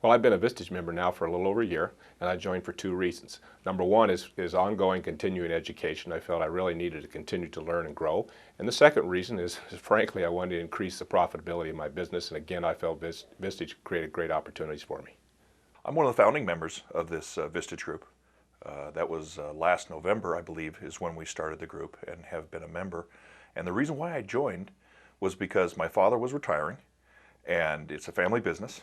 Well, I've been a Vistage member now for a little over a year, and I joined for two reasons. Number one is ongoing continuing education. I felt I really needed to continue to learn and grow. And the second reason is frankly, I wanted to increase the profitability of my business, and again, I felt Vistage created great opportunities for me. I'm one of the founding members of this Vistage group. That was last November, I believe, is when we started the group and have been a member. And the reason why I joined was because my father was retiring, and it's a family business.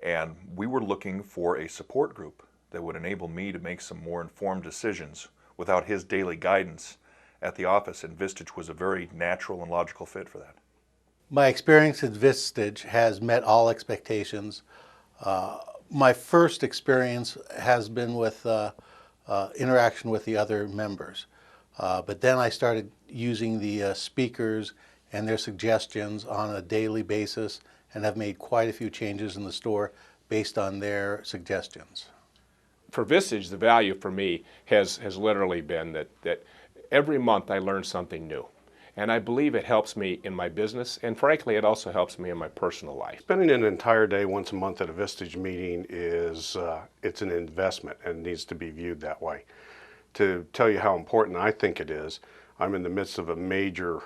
And we were looking for a support group that would enable me to make some more informed decisions without his daily guidance at the office, and Vistage was a very natural and logical fit for that. My experience at Vistage has met all expectations. My first experience has been with interaction with the other members. But then I started using the speakers and their suggestions on a daily basis, and have made quite a few changes in the store based on their suggestions. For Vistage, the value for me has literally been that every month I learn something new. And I believe it helps me in my business, and frankly, it also helps me in my personal life. Spending an entire day once a month at a Vistage meeting is it's an investment and needs to be viewed that way. To tell you how important I think it is, I'm in the midst of a major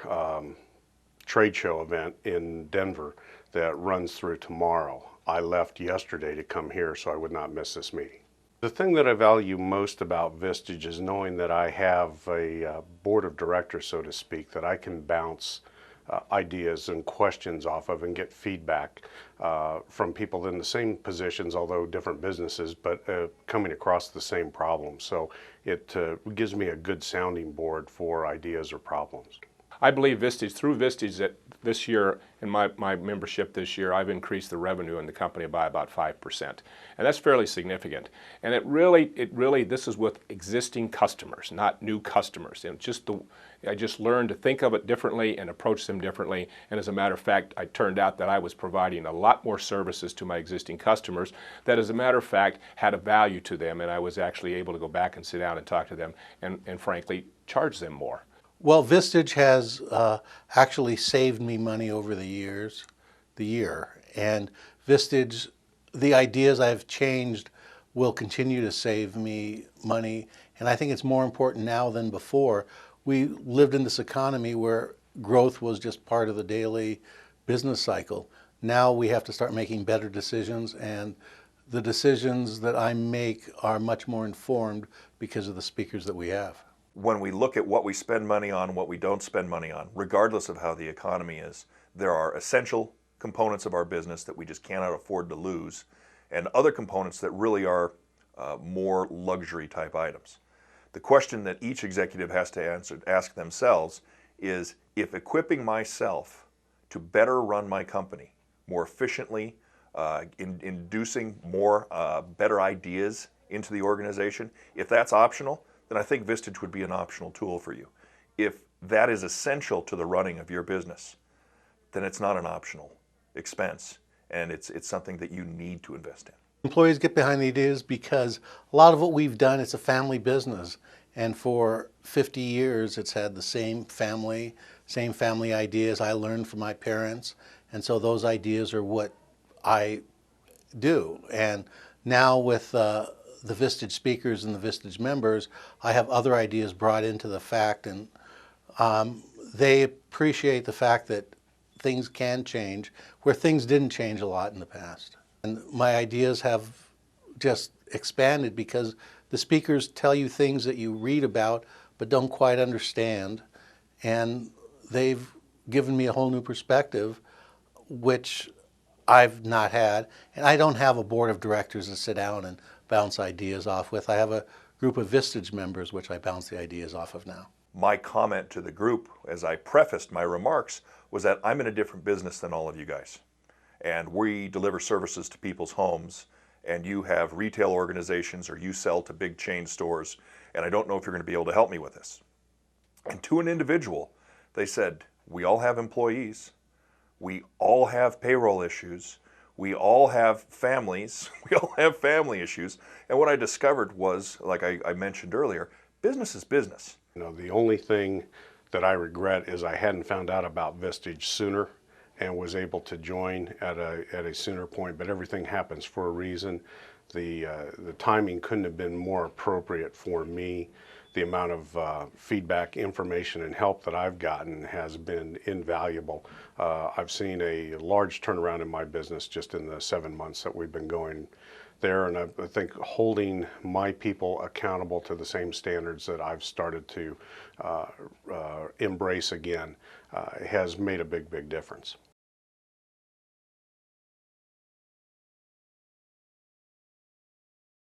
trade show event in Denver that runs through tomorrow. I left yesterday to come here so I would not miss this meeting. The thing that I value most about Vistage is knowing that I have a board of directors, so to speak, that I can bounce ideas and questions off of and get feedback from people in the same positions, although different businesses, but coming across the same problem. So it gives me a good sounding board for ideas or problems. I believe Vistage, through Vistage, that this year, in my membership this year, I've increased the revenue in the company by about 5%. And that's fairly significant. And it really, this is with existing customers, not new customers. And I just learned to think of it differently and approach them differently. And as a matter of fact, it turned out that I was providing a lot more services to my existing customers that, as a matter of fact, had a value to them. And I was actually able to go back and sit down and talk to them and frankly, charge them more. Well, Vistage has actually saved me money over the year. And Vistage, the ideas I've changed will continue to save me money. And I think it's more important now than before. We lived in this economy where growth was just part of the daily business cycle. Now we have to start making better decisions, and the decisions that I make are much more informed because of the speakers that we have. When we look at what we spend money on, what we don't spend money on, regardless of how the economy is, there are essential components of our business that we just cannot afford to lose, and other components that really are more luxury type items. The question that each executive has to ask themselves is, if equipping myself to better run my company more efficiently, inducing more better ideas into the organization, if that's optional, then I think Vistage would be an optional tool for you. If that is essential to the running of your business, then it's not an optional expense, and it's something that you need to invest in. Employees get behind the ideas because a lot of what we've done, it's a family business, and for 50 years it's had the same family ideas I learned from my parents, and so those ideas are what I do. And now with the Vistage speakers and the Vistage members, I have other ideas brought into the fact, and they appreciate the fact that things can change where things didn't change a lot in the past. And my ideas have just expanded because the speakers tell you things that you read about but don't quite understand, and they've given me a whole new perspective, which I've not had. And I don't have a board of directors to sit down and bounce ideas off with. I have a group of Vistage members which I bounce the ideas off of now. My comment to the group as I prefaced my remarks was that I'm in a different business than all of you guys. And we deliver services to people's homes, and you have retail organizations or you sell to big chain stores, and I don't know if you're going to be able to help me with this. And to an individual, they said, we all have employees, we all have payroll issues, we all have families, we all have family issues. And what I discovered was, like I mentioned earlier, business is business. You know, the only thing that I regret is I hadn't found out about Vistage sooner and was able to join at a sooner point, but everything happens for a reason. The timing couldn't have been more appropriate for me. The amount of feedback, information, and help that I've gotten has been invaluable. I've seen a large turnaround in my business just in the 7 months that we've been going there, and I think holding my people accountable to the same standards that I've started to embrace again has made a big difference.